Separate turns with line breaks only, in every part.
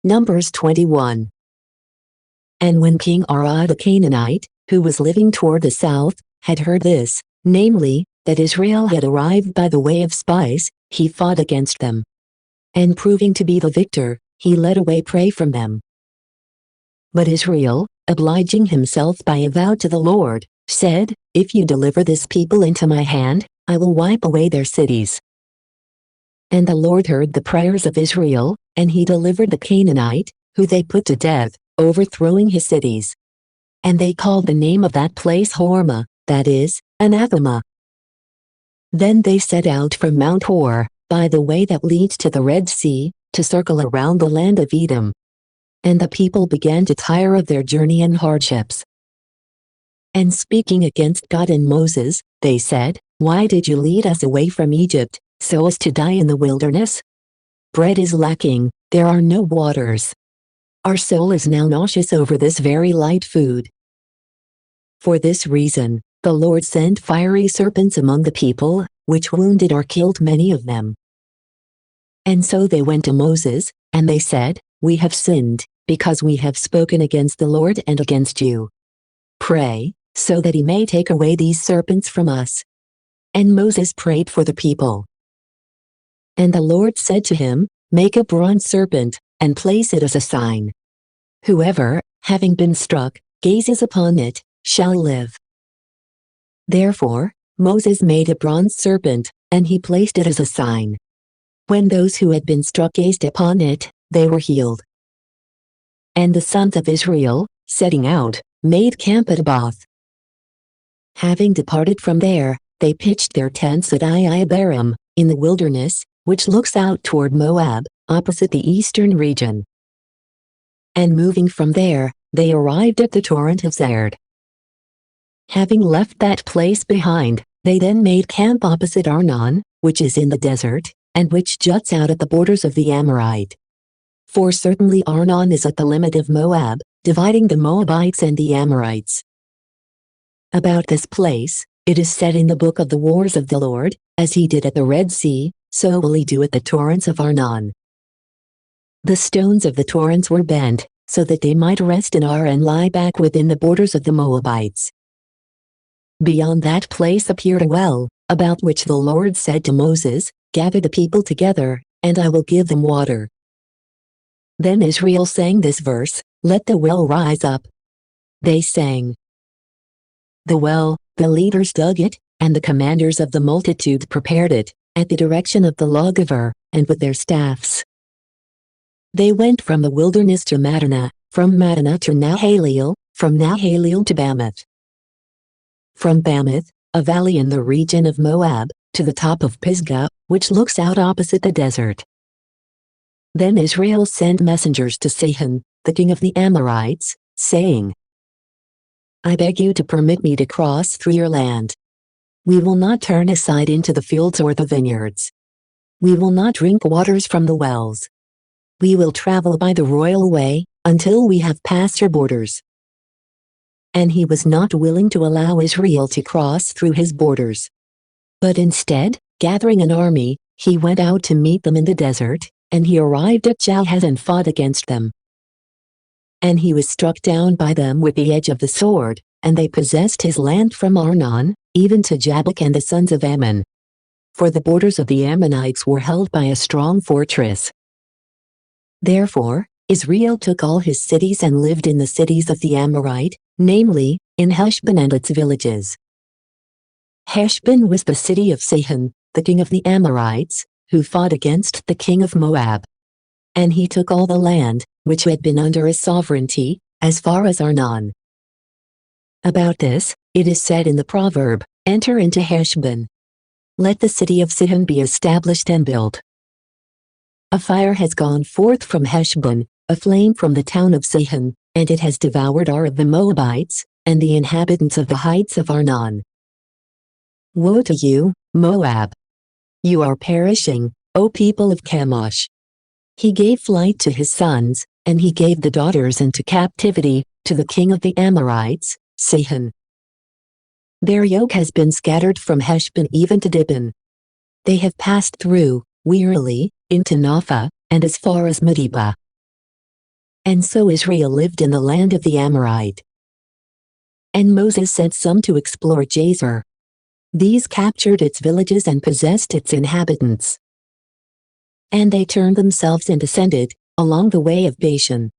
Numbers 21. And when King Arah the Canaanite, who was living toward the south, had heard this, namely, that Israel had arrived by the way of spies, he fought against them. And proving to be the victor, he led away prey from them. But Israel, obliging himself by a vow to the Lord, said, If you deliver this people into my hand, I will wipe away their cities. And the Lord heard the prayers of Israel, and he delivered the Canaanite, who they put to death, overthrowing his cities. And they called the name of that place Hormah, that is, anathema. Then they set out from Mount Hor, by the way that leads to the Red Sea, to circle around the land of Edom. And the people began to tire of their journey and hardships. And speaking against God and Moses, they said, Why did you lead us away from Egypt, so as to die in the wilderness? Bread is lacking, there are no waters. Our soul is now nauseous over this very light food. For this reason, the Lord sent fiery serpents among the people, which wounded or killed many of them. And so they went to Moses, and they said, We have sinned, because we have spoken against the Lord and against you. Pray, so that he may take away these serpents from us. And Moses prayed for the people. And the Lord said to him, Make a bronze serpent, and place it as a sign. Whoever, having been struck, gazes upon it, shall live. Therefore, Moses made a bronze serpent, and he placed it as a sign. When those who had been struck gazed upon it, they were healed. And the sons of Israel, setting out, made camp at Abath. Having departed from there, they pitched their tents at Iyeabarim, in the wilderness, which looks out toward Moab, opposite the eastern region. And moving from there, they arrived at the torrent of Zerd. Having left that place behind, they then made camp opposite Arnon, which is in the desert, and which juts out at the borders of the Amorite. For certainly Arnon is at the limit of Moab, dividing the Moabites and the Amorites. About this place, it is said in the book of the wars of the Lord, As he did at the Red Sea, so will he do at the torrents of Arnon. The stones of the torrents were bent, so that they might rest in Ar and lie back within the borders of the Moabites. Beyond that place appeared a well, about which the Lord said to Moses, Gather the people together, and I will give them water. Then Israel sang this verse, Let the well rise up. They sang. The well, the leaders dug it, and the commanders of the multitude prepared it, at the direction of the lawgiver, and with their staffs. They went from the wilderness to Mattanah, from Mattanah to Nahaleel, from Nahaleel to Bamoth. From Bamoth, a valley in the region of Moab, to the top of Pisgah, which looks out opposite the desert. Then Israel sent messengers to Sihon, the king of the Amorites, saying, I beg you to permit me to cross through your land. We will not turn aside into the fields or the vineyards. We will not drink waters from the wells. We will travel by the royal way, until we have passed your borders. And he was not willing to allow Israel to cross through his borders. But instead, gathering an army, he went out to meet them in the desert, and he arrived at Jahaz and fought against them. And he was struck down by them with the edge of the sword, and they possessed his land from Arnon, even to Jabbok and the sons of Ammon. For the borders of the Ammonites were held by a strong fortress. Therefore, Israel took all his cities and lived in the cities of the Amorite, namely, in Heshbon and its villages. Heshbon was the city of Sihon, the king of the Amorites, who fought against the king of Moab. And he took all the land, which had been under his sovereignty, as far as Arnon. About this, it is said in the proverb, Enter into Heshbon. Let the city of Sihon be established and built. A fire has gone forth from Heshbon, a flame from the town of Sihon, and it has devoured Ar of the Moabites, and the inhabitants of the heights of Arnon. Woe to you, Moab! You are perishing, O people of Chemosh. He gave flight to his sons, and he gave the daughters into captivity, to the king of the Amorites, Sihon. Their yoke has been scattered from Heshbon even to Dibon. They have passed through, wearily, into Napha, and as far as Medeba. And so Israel lived in the land of the Amorite. And Moses sent some to explore Jazer. These captured its villages and possessed its inhabitants. And they turned themselves and descended along the way of Bashan.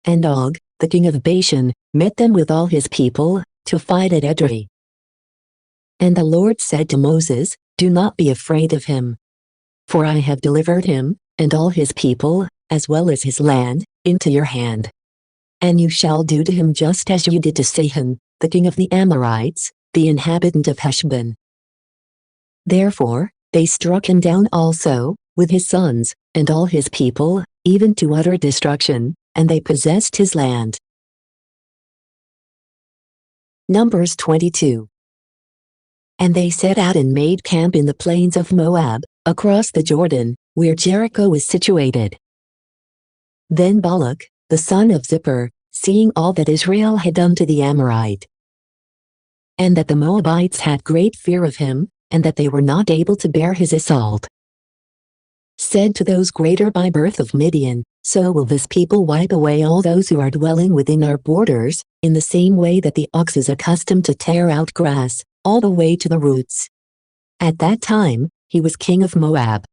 And Og, the king of Bashan, met them with all his people, to fight at Edrei. And the Lord said to Moses, "Do not be afraid of him. For I have delivered him, and all his people, as well as his land, into your hand. And you shall do to him just as you did to Sihon, the king of the Amorites, the inhabitant of Heshbon." Therefore, they struck him down also, with his sons, and all his people, even to utter destruction, and they possessed his land. Numbers 22. And they set out and made camp in the plains of Moab, across the Jordan, where Jericho is situated. Then Balak, the son of Zippor, seeing all that Israel had done to the Amorite, and that the Moabites had great fear of him, and that they were not able to bear his assault, said to those greater by birth of Midian, "So will this people wipe away all those who are dwelling within our borders, in the same way that the ox is accustomed to tear out grass, all the way to the roots." At that time, he was king of Moab.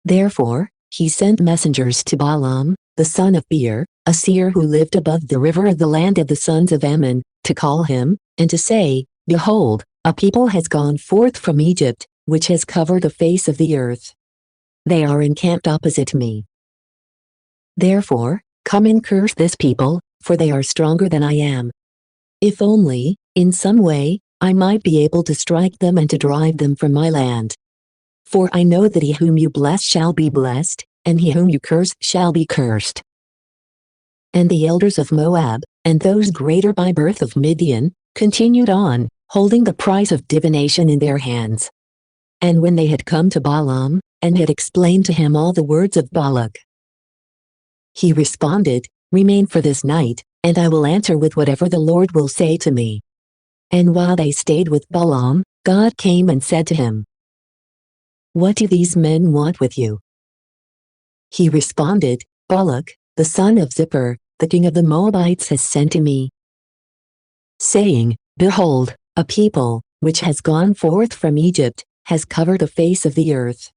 Therefore, he sent messengers to Balaam, the son of Beor, a seer who lived above the river of the land of the sons of Ammon, to call him, and to say, "Behold, a people has gone forth from Egypt, which has covered the face of the earth. They are encamped opposite me. Therefore, come and curse this people, for they are stronger than I am. If only, in some way, I might be able to strike them and to drive them from my land. For I know that he whom you bless shall be blessed, and he whom you curse shall be cursed." And the elders of Moab, and those greater by birth of Midian, continued on, holding the prize of divination in their hands. And when they had come to Balaam, and had explained to him all the words of Balak, he responded, "Remain for this night, and I will answer with whatever the Lord will say to me." And while they stayed with Balaam, God came and said to him, "What do these men want with you?" He responded, "Balak, the son of Zippor, the king of the Moabites has sent to me, saying, Behold, a people, which has gone forth from Egypt, has covered the face of the earth.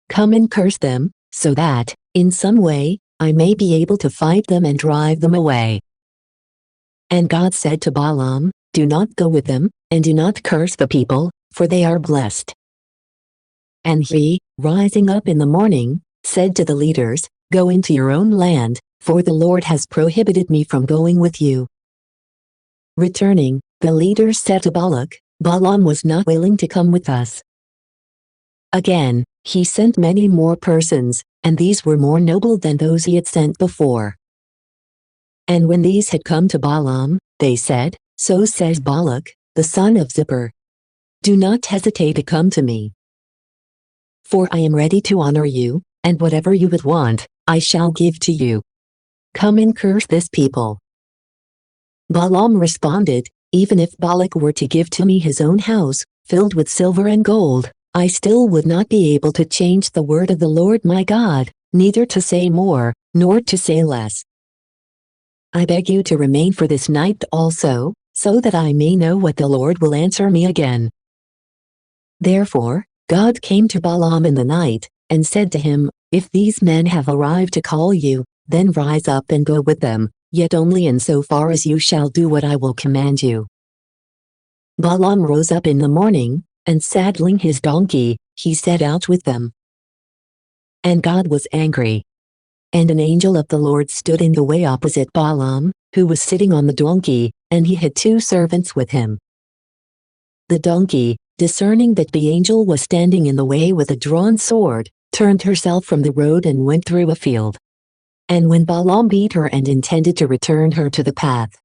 Come and curse them, so that, in some way, I may be able to fight them and drive them away." And God said to Balaam, "Do not go with them, and do not curse the people, for they are blessed." And he, rising up in the morning, said to the leaders, "Go into your own land, for the Lord has prohibited me from going with you." Returning, the leaders said to Balak, "Balaam was not willing to come with us." Again, he sent many more persons, and these were more noble than those he had sent before. And when these had come to Balaam, they said, "So says Balak, the son of Zippor, do not hesitate to come to me. For I am ready to honor you, and whatever you would want, I shall give to you. Come and curse this people." Balaam responded, "Even if Balak were to give to me his own house, filled with silver and gold, I still would not be able to change the word of the Lord my God, neither to say more, nor to say less. I beg you to remain for this night also, so that I may know what the Lord will answer me again." Therefore, God came to Balaam in the night, and said to him, "If these men have arrived to call you, then rise up and go with them, yet only in so far as you shall do what I will command you." Balaam rose up in the morning, and saddling his donkey, he set out with them. And God was angry. And an angel of the Lord stood in the way opposite Balaam, who was sitting on the donkey, and he had 2 servants with him. The donkey, discerning that the angel was standing in the way with a drawn sword, turned herself from the road and went through a field. And when Balaam beat her and intended to return her to the path,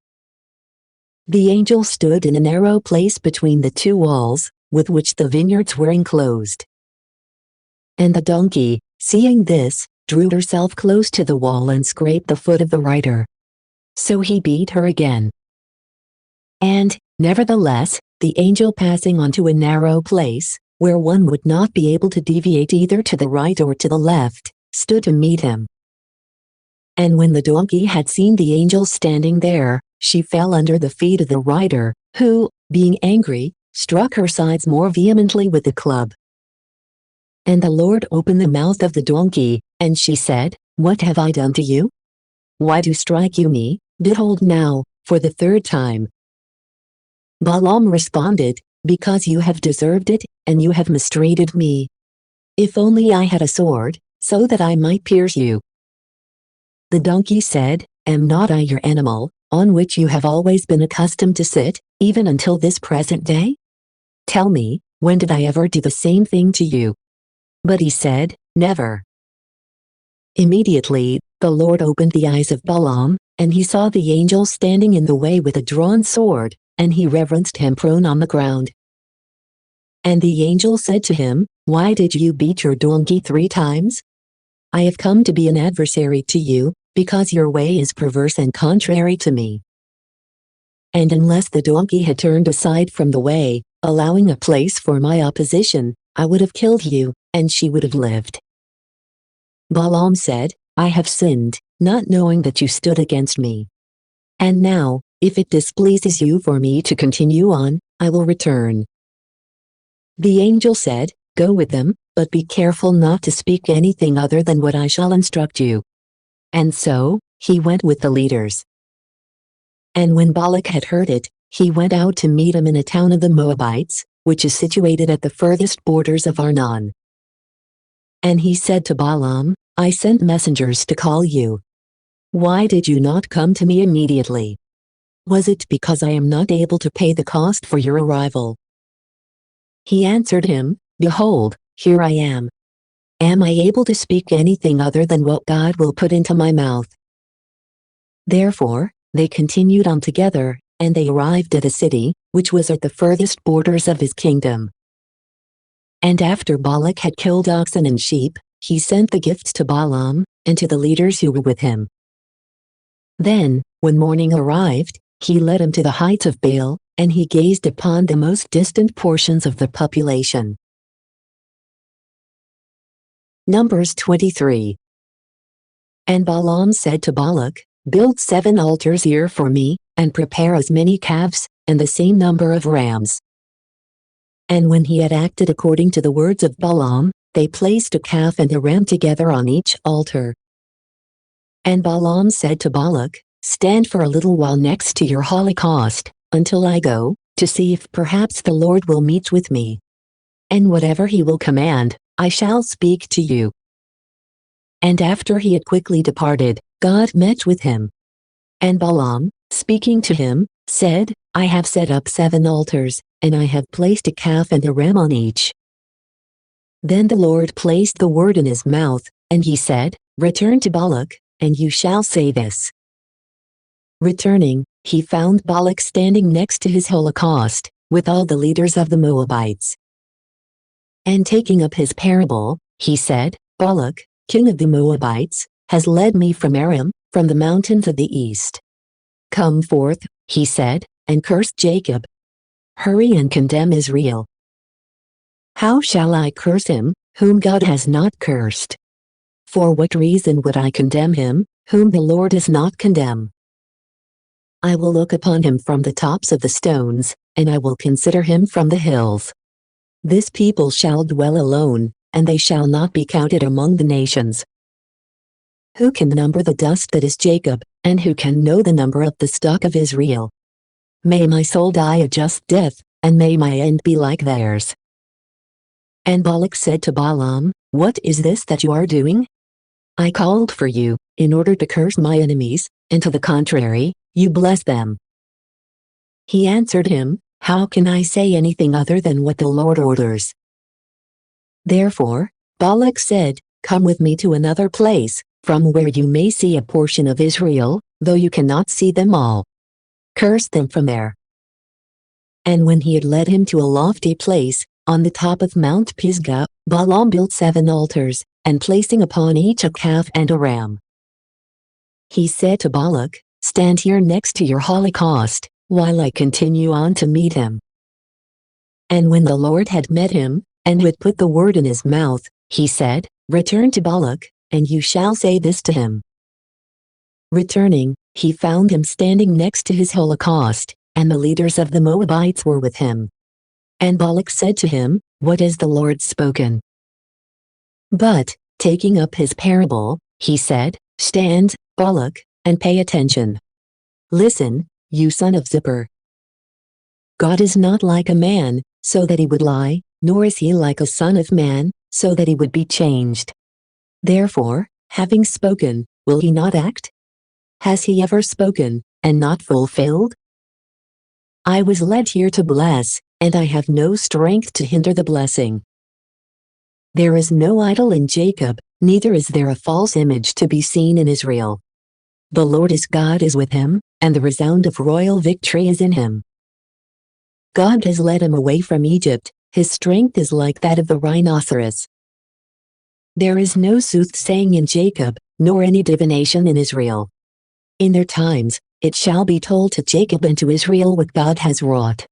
the angel stood in a narrow place between the 2 walls, with which the vineyards were enclosed. And the donkey, seeing this, drew herself close to the wall and scraped the foot of the rider. So he beat her again. And, nevertheless, the angel passing on to a narrow place, where one would not be able to deviate either to the right or to the left, stood to meet him. And when the donkey had seen the angel standing there, she fell under the feet of the rider, who, being angry, struck her sides more vehemently with the club. And the Lord opened the mouth of the donkey, and she said, "What have I done to you? Why do strike you me, behold now, for the third time?" Balaam responded, "Because you have deserved it, and you have mistreated me. If only I had a sword, so that I might pierce you." The donkey said, "Am not I your animal, on which you have always been accustomed to sit, even until this present day? Tell me, when did I ever do the same thing to you?" But he said, "Never." Immediately, the Lord opened the eyes of Balaam, and he saw the angel standing in the way with a drawn sword, and he reverenced him prone on the ground. And the angel said to him, "Why did you beat your donkey 3 times? I have come to be an adversary to you, because your way is perverse and contrary to me. And unless the donkey had turned aside from the way, allowing a place for my opposition, I would have killed you, and she would have lived." Balaam said, "I have sinned, not knowing that you stood against me. And now, if it displeases you for me to continue on, I will return." The angel said, "Go with them, but be careful not to speak anything other than what I shall instruct you." And so, he went with the leaders. And when Balak had heard it, he went out to meet him in a town of the Moabites, which is situated at the furthest borders of Arnon. And he said to Balaam, "I sent messengers to call you. Why did you not come to me immediately? Was it because I am not able to pay the cost for your arrival?" He answered him, "Behold, here I am. Am I able to speak anything other than what God will put into my mouth?" Therefore, they continued on together, and they arrived at a city, which was at the furthest borders of his kingdom. And after Balak had killed oxen and sheep, he sent the gifts to Balaam, and to the leaders who were with him. Then, when morning arrived, he led him to the heights of Baal, and he gazed upon the most distant portions of the population. Numbers 23. And Balaam said to Balak, "Build 7 altars here for me, and prepare as many calves, and the same number of rams." And when he had acted according to the words of Balaam, they placed a calf and a ram together on each altar. And Balaam said to Balak, "Stand for a little while next to your holocaust, until I go, to see if perhaps the Lord will meet with me. And whatever he will command, I shall speak to you." And after he had quickly departed, God met with him. And Balaam, speaking to him, said, "I have set up 7 altars, and I have placed a calf and a ram on each." Then the Lord placed the word in his mouth, and he said, "Return to Balak, and you shall say this." Returning, he found Balak standing next to his holocaust, with all the leaders of the Moabites. And taking up his parable, he said, "Balak, king of the Moabites, has led me from Aram, from the mountains of the east. Come forth," he said, "and curse Jacob. Hurry and condemn Israel. How shall I curse him, whom God has not cursed? For what reason would I condemn him, whom the Lord does not condemn? I will look upon him from the tops of the stones, and I will consider him from the hills. This people shall dwell alone, and they shall not be counted among the nations. Who can number the dust that is Jacob, and who can know the number of the stock of Israel? May my soul die a just death, and may my end be like theirs." And Balak said to Balaam, "What is this that you are doing? I called for you, in order to curse my enemies, and to the contrary, you bless them." He answered him, "How can I say anything other than what the Lord orders?" Therefore, Balak said, "Come with me to another place, from where you may see a portion of Israel, though you cannot see them all. Curse them from there." And when he had led him to a lofty place, on the top of Mount Pisgah, Balaam built 7 altars, and placing upon each a calf and a ram. He said to Balak, "Stand here next to your holocaust, while I continue on to meet him." And when the Lord had met him, and had put the word in his mouth, he said, "Return to Balak, and you shall say this to him." Returning, he found him standing next to his holocaust, and the leaders of the Moabites were with him. And Balak said to him, "What has the Lord spoken?" But, taking up his parable, he said, "Stand, Balak, and pay attention. Listen, you son of Zippor. God is not like a man, so that he would lie, nor is he like a son of man, so that he would be changed. Therefore, having spoken, will he not act? Has he ever spoken, and not fulfilled? I was led here to bless, and I have no strength to hinder the blessing. There is no idol in Jacob, neither is there a false image to be seen in Israel. The Lord his God is with him, and the resound of royal victory is in him. God has led him away from Egypt, his strength is like that of the rhinoceros. There is no soothsaying in Jacob, nor any divination in Israel. In their times, it shall be told to Jacob and to Israel what God has wrought.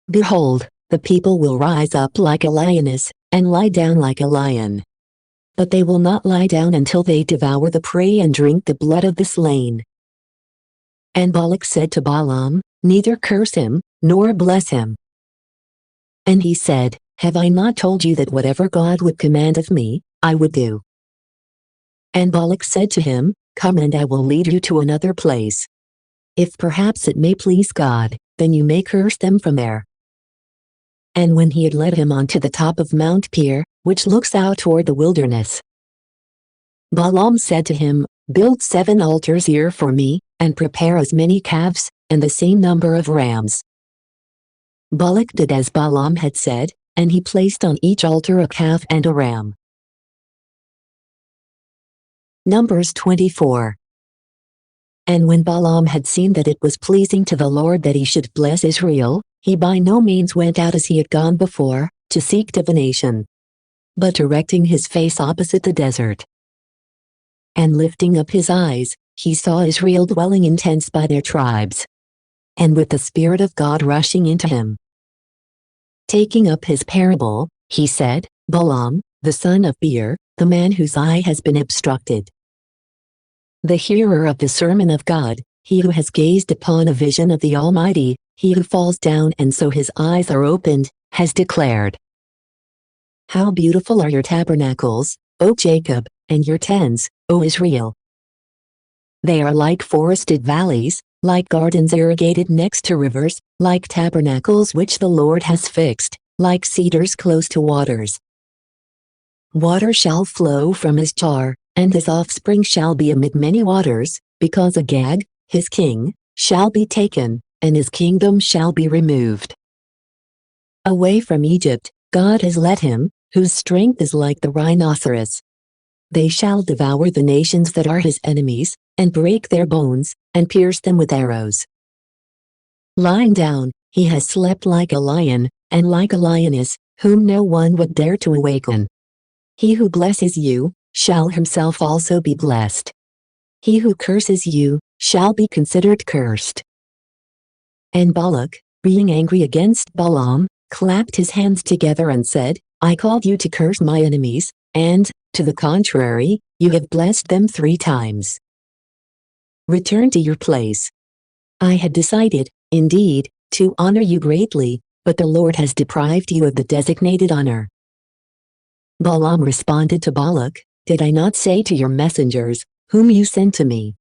Behold, the people will rise up like a lioness, and lie down like a lion. But they will not lie down until they devour the prey and drink the blood of the slain. And Balak said to Balaam, "Neither curse him, nor bless him." And he said, "Have I not told you that whatever God would command of me, I would do?" And Balak said to him, "Come and I will lead you to another place. If perhaps it may please God, then you may curse them from there." And when he had led him on to the top of Mount Peor, which looks out toward the wilderness, Balaam said to him, "Build 7 altars here for me, and prepare as many calves, and the same number of rams." Balak did as Balaam had said, and he placed on each altar a calf and a ram. Numbers 24. And when Balaam had seen that it was pleasing to the Lord that he should bless Israel, he by no means went out as he had gone before, to seek divination, but directing his face opposite the desert. And lifting up his eyes, he saw Israel dwelling in tents by their tribes, and with the Spirit of God rushing into him. Taking up his parable, he said, "Balaam, the son of Beor, the man whose eye has been obstructed, the hearer of the sermon of God, he who has gazed upon a vision of the Almighty, he who falls down and so his eyes are opened, has declared, How beautiful are your tabernacles, O Jacob, and your tents, O Israel. They are like forested valleys, like gardens irrigated next to rivers, like tabernacles which the Lord has fixed, like cedars close to waters. Water shall flow from his jar, and his offspring shall be amid many waters, because Agag, his king, shall be taken, and his kingdom shall be removed. Away from Egypt, God has led him, whose strength is like the rhinoceros. They shall devour the nations that are his enemies, and break their bones, and pierce them with arrows. Lying down, he has slept like a lion, and like a lioness, whom no one would dare to awaken. He who blesses you, shall himself also be blessed. He who curses you, shall be considered cursed. And Balak, being angry against Balaam, clapped his hands together and said, I called you to curse my enemies, and, to the contrary, you have blessed them 3 times. Return to your place. I had decided, indeed, to honor you greatly, but the Lord has deprived you of the designated honor. Balaam responded to Balak, Did I not say to your messengers, whom you sent to me?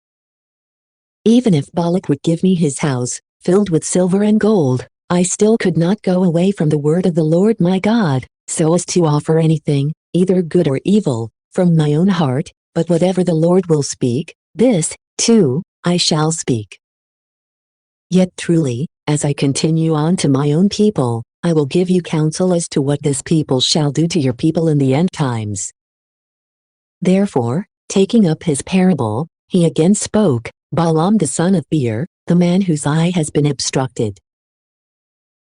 Even if Balak would give me his house, filled with silver and gold, I still could not go away from the word of the Lord my God, so as to offer anything, either good or evil, from my own heart, but whatever the Lord will speak, this, too, I shall speak. Yet truly, as I continue on to my own people, I will give you counsel as to what this people shall do to your people in the end times. Therefore, taking up his parable, he again spoke, Balaam the son of Beor, the man whose eye has been obstructed.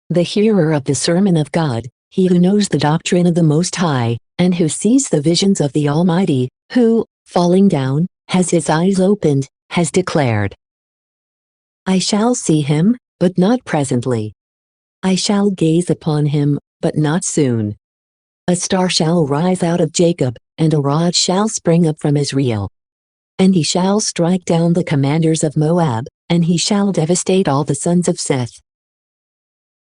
The hearer of the sermon of God, he who knows the doctrine of the Most High, and who sees the visions of the Almighty, who, falling down, has his eyes opened, has declared, I shall see him, but not presently. I shall gaze upon him, but not soon. A star shall rise out of Jacob, and a rod shall spring up from Israel. And he shall strike down the commanders of Moab, and he shall devastate all the sons of Seth.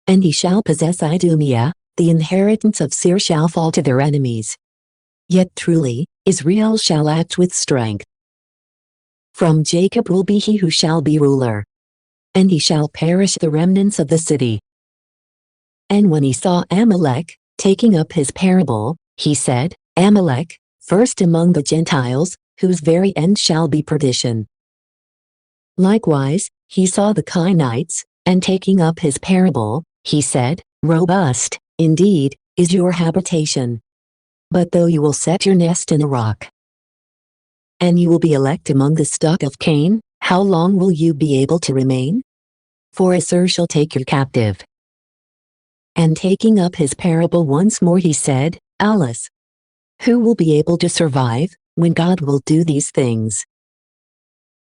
And he shall possess Idumea, the inheritance of Seir shall fall to their enemies. Yet truly, Israel shall act with strength. From Jacob will be he who shall be ruler. And he shall perish the remnants of the city. And when he saw Amalek, taking up his parable, he said, Amalek, first among the Gentiles, whose very end shall be perdition. Likewise, he saw the Cainites, and taking up his parable, he said, Robust, indeed, is your habitation. But though you will set your nest in a rock, and you will be elect among the stock of Cain, how long will you be able to remain? For Assur shall take you captive. And taking up his parable once more he said, Alas! Who will be able to survive, when God will do these things?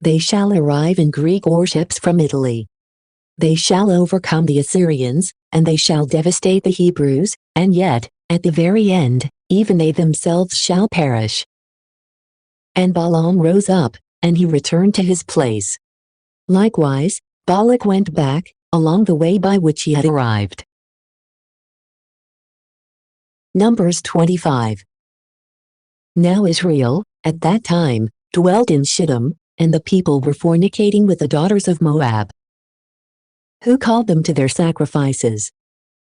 They shall arrive in Greek warships from Italy. They shall overcome the Assyrians, and they shall devastate the Hebrews, and yet, at the very end, even they themselves shall perish. And Balaam rose up, and he returned to his place. Likewise, Balak went back, along the way by which he had arrived. Numbers 25. Now Israel, at that time, dwelt in Shittim, and the people were fornicating with the daughters of Moab, who called them to their sacrifices.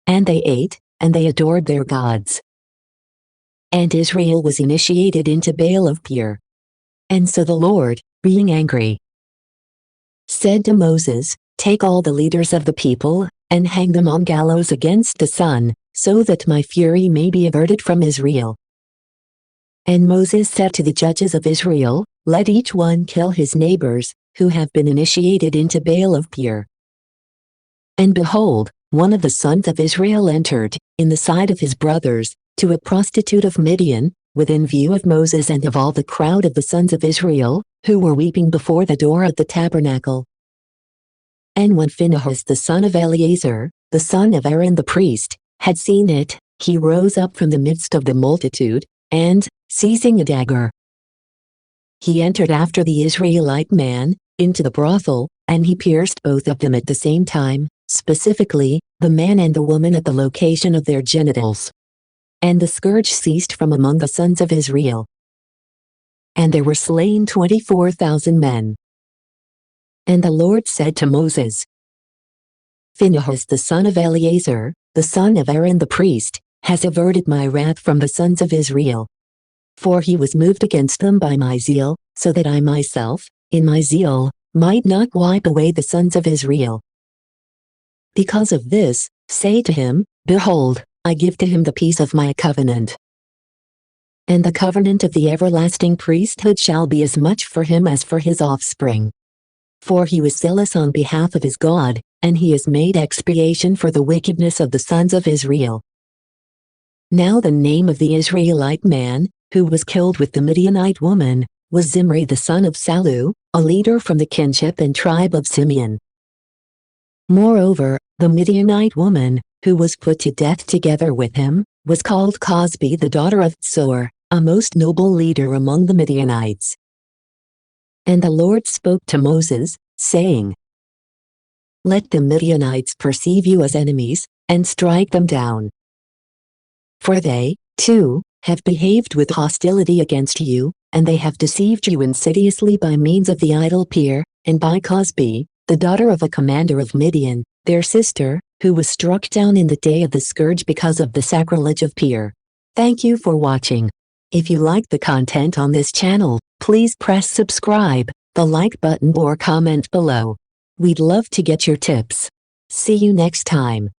And they ate, and they adored their gods. And Israel was initiated into Baal of Peor. And so the Lord, being angry, said to Moses, Take all the leaders of the people, and hang them on gallows against the sun, so that my fury may be averted from Israel. And Moses said to the judges of Israel, Let each one kill his neighbors, who have been initiated into Baal of Peor. And behold, one of the sons of Israel entered, in the sight of his brothers, to a prostitute of Midian, within view of Moses and of all the crowd of the sons of Israel, who were weeping before the door of the tabernacle. And when Phinehas the son of Eleazar, the son of Aaron the priest, had seen it, he rose up from the midst of the multitude, and, seizing a dagger, he entered after the Israelite man, into the brothel, and he pierced both of them at the same time, specifically, the man and the woman at the location of their genitals. And the scourge ceased from among the sons of Israel. And there were slain 24,000 men. And the Lord said to Moses, Phinehas the son of Eleazar, the son of Aaron the priest, has averted my wrath from the sons of Israel. For he was moved against them by my zeal, so that I myself, in my zeal, might not wipe away the sons of Israel. Because of this, say to him, Behold, I give to him the peace of my covenant. And the covenant of the everlasting priesthood shall be as much for him as for his offspring. For he was zealous on behalf of his God, and he has made expiation for the wickedness of the sons of Israel. Now the name of the Israelite man, who was killed with the Midianite woman, was Zimri the son of Salu, a leader from the kinship and tribe of Simeon. Moreover, the Midianite woman, who was put to death together with him, was called Cosbi the daughter of Tsor, a most noble leader among the Midianites. And the Lord spoke to Moses, saying, Let the Midianites perceive you as enemies, and strike them down. For they, too, have behaved with hostility against you, and they have deceived you insidiously by means of the idol Peor, and by Cosbi, the daughter of a commander of Midian, their sister, who was struck down in the day of the scourge because of the sacrilege of Peor. Thank you for watching. If you like the content on this channel, please press subscribe, the like button or comment below. We'd love to get your tips. See you next time.